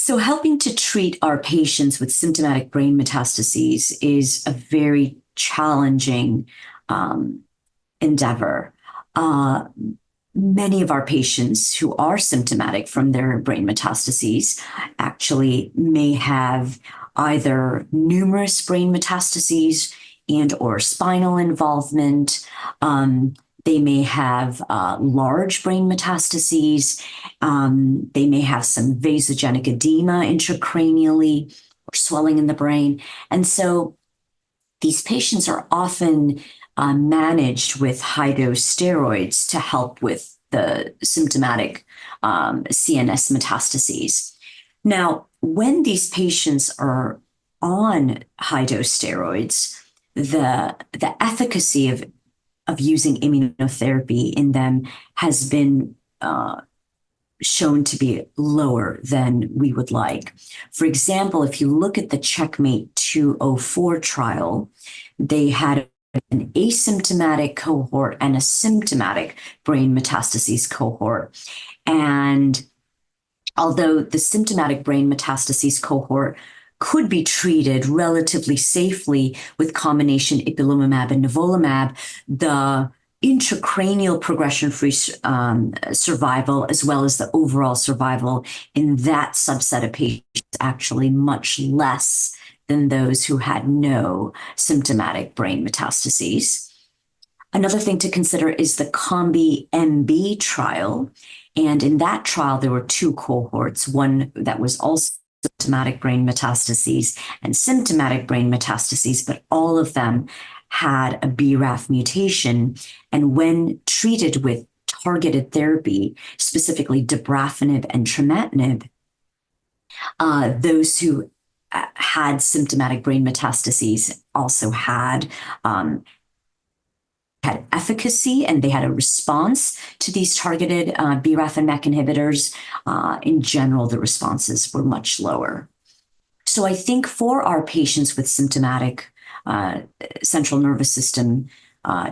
So helping to treat our patients with symptomatic brain metastases is a very challenging endeavor. Many of our patients who are symptomatic from their brain metastases actually may have either numerous brain metastases and or spinal involvement. They may have large brain metastases. They may have some vasogenic edema intracranially or swelling in the brain. And so these patients are often managed with high-dose steroids to help with the symptomatic CNS metastases. Now, when these patients are on high-dose steroids, the efficacy of using immunotherapy in them has been shown to be lower than we would like. For example, if you look at the CheckMate 204 trial, they had an asymptomatic cohort and a symptomatic brain metastases cohort. And although the symptomatic brain metastases cohort could be treated relatively safely with combination Ipilimumab and Nivolumab, the intracranial progression-free survival, as well as the overall survival in that subset of patients, actually much less than those who had no symptomatic brain metastases. Another thing to consider is the COMBI-MB trial. And in that trial, there were two cohorts, one that was also symptomatic brain metastases and symptomatic brain metastases, but all of them had a BRAF mutation. And when treated with targeted therapy, specifically Dabrafenib and Trametinib, those who had symptomatic brain metastases also had efficacy, and they had a response to these targeted BRAF and MEK inhibitors. In general, the responses were much lower. So I think for our patients with symptomatic central nervous system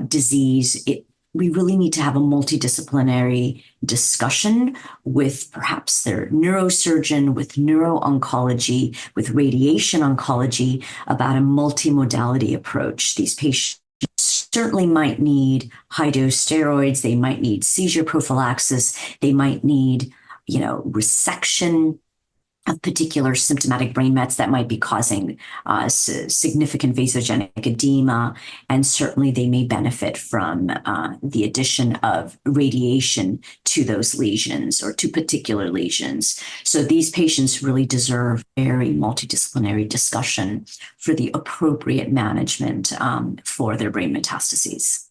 disease, we really need to have a multidisciplinary discussion with perhaps their neurosurgeon, with neuro-oncology, with radiation oncology about a multimodality approach. These patients certainly might need high-dose steroids. They might need seizure prophylaxis. They might need, resection of particular symptomatic brain mets that might be causing significant vasogenic edema. And certainly they may benefit from the addition of radiation to those lesions or to particular lesions. So these patients really deserve very multidisciplinary discussion for the appropriate management for their brain metastases.